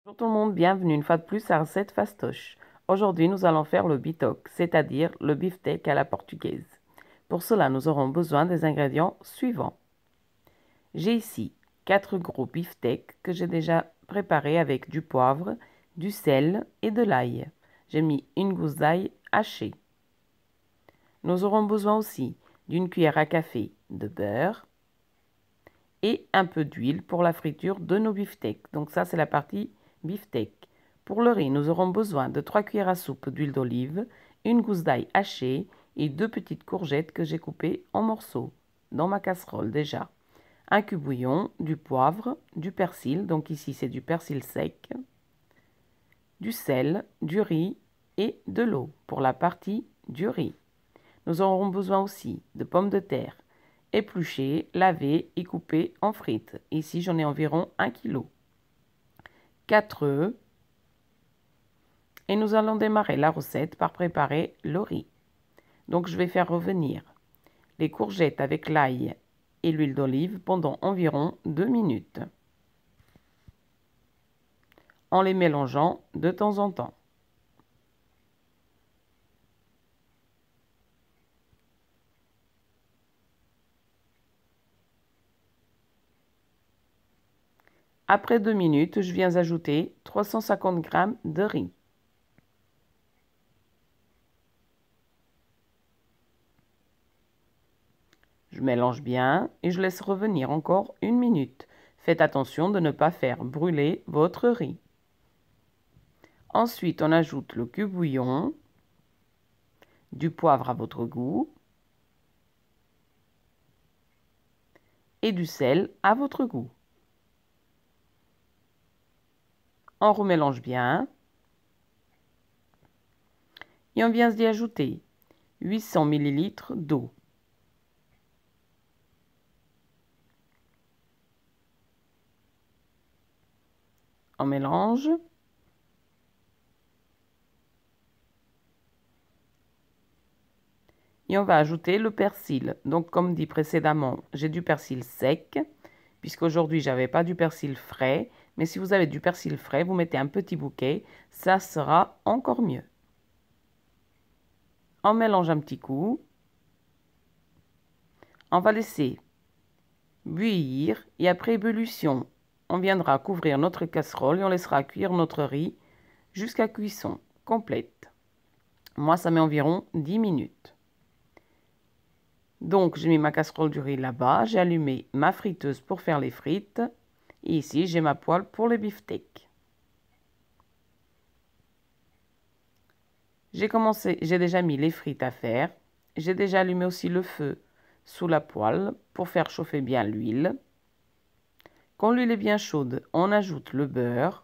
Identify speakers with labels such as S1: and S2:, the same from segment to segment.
S1: Bonjour tout le monde, bienvenue une fois de plus à Recette Fastoche. Aujourd'hui, nous allons faire le bitoque, c'est-à-dire le beefsteak à la portugaise. Pour cela, nous aurons besoin des ingrédients suivants. J'ai ici 4 gros beefsteaks que j'ai déjà préparés avec du poivre, du sel et de l'ail. J'ai mis une gousse d'ail hachée. Nous aurons besoin aussi d'une cuillère à café de beurre et un peu d'huile pour la friture de nos beefsteaks. Donc ça, c'est la partie beefsteak. Pour le riz, nous aurons besoin de 3 cuillères à soupe d'huile d'olive, une gousse d'ail hachée et 2 petites courgettes que j'ai coupées en morceaux dans ma casserole déjà. Un cube bouillon, du poivre, du persil, donc ici c'est du persil sec, du sel, du riz et de l'eau pour la partie du riz. Nous aurons besoin aussi de pommes de terre épluchées, lavées et coupées en frites. Ici j'en ai environ 1 kg. 4 œufs. Et nous allons démarrer la recette par préparer le riz. Donc je vais faire revenir les courgettes avec l'ail et l'huile d'olive pendant environ 2 minutes, en les mélangeant de temps en temps. Après 2 minutes, je viens ajouter 350 g de riz. Je mélange bien et je laisse revenir encore 1 minute. Faites attention de ne pas faire brûler votre riz. Ensuite, on ajoute le cube bouillon, du poivre à votre goût et du sel à votre goût. On remélange bien et on vient d'y ajouter 800 ml d'eau. On mélange. Et on va ajouter le persil. Donc comme dit précédemment, j'ai du persil sec, puisqu'aujourd'hui je n'avais pas du persil frais. Mais si vous avez du persil frais, vous mettez un petit bouquet, ça sera encore mieux. On mélange un petit coup. On va laisser bouillir et après ébullition, on viendra couvrir notre casserole et on laissera cuire notre riz jusqu'à cuisson complète. Moi, ça met environ 10 minutes. Donc, j'ai mis ma casserole du riz là-bas, j'ai allumé ma friteuse pour faire les frites. Et ici, j'ai ma poêle pour les beefsteaks. J'ai déjà mis les frites à faire. J'ai déjà allumé aussi le feu sous la poêle pour faire chauffer bien l'huile. Quand l'huile est bien chaude, on ajoute le beurre.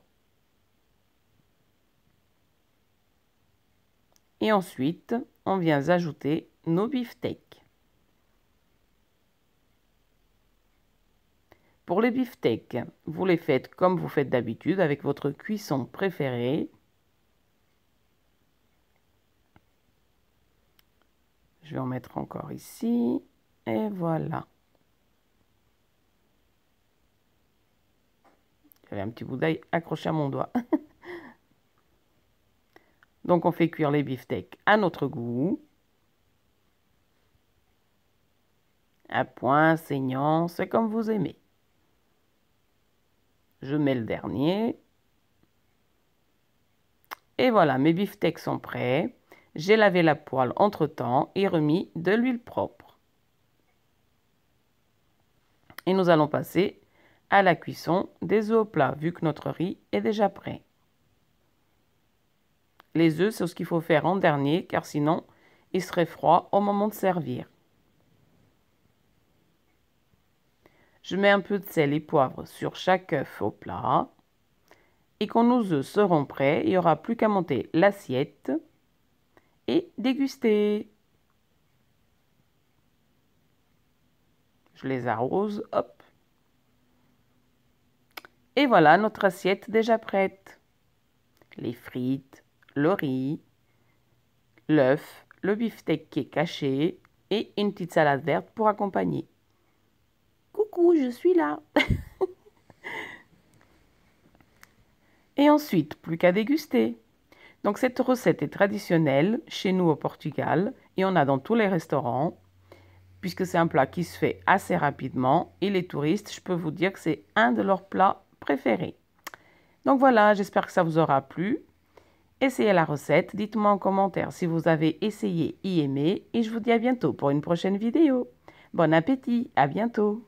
S1: Et ensuite, on vient ajouter nos beefsteaks. Pour les beefsteaks, vous les faites comme vous faites d'habitude avec votre cuisson préférée. Je vais en mettre encore ici. Et voilà. J'avais un petit bout d'ail accroché à mon doigt. Donc on fait cuire les beefsteaks à notre goût. À point, saignant, c'est comme vous aimez. Je mets le dernier. Et voilà, mes beefsteaks sont prêts. J'ai lavé la poêle entre-temps et remis de l'huile propre. Et nous allons passer à la cuisson des œufs au plat, vu que notre riz est déjà prêt. Les œufs, c'est ce qu'il faut faire en dernier, car sinon, ils seraient froids au moment de servir. Je mets un peu de sel et poivre sur chaque œuf au plat. Et quand nos œufs seront prêts, il n'y aura plus qu'à monter l'assiette et déguster. Je les arrose, hop. Et voilà notre assiette déjà prête. Les frites, le riz, l'œuf, le beefsteak qui est caché et une petite salade verte pour accompagner. Coucou, je suis là. Et ensuite, plus qu'à déguster. Donc cette recette est traditionnelle chez nous au Portugal et on a dans tous les restaurants, puisque c'est un plat qui se fait assez rapidement et les touristes, je peux vous dire que c'est un de leurs plats préférés. Donc voilà, j'espère que ça vous aura plu. Essayez la recette, dites-moi en commentaire si vous avez essayé et aimé et je vous dis à bientôt pour une prochaine vidéo. Bon appétit, à bientôt!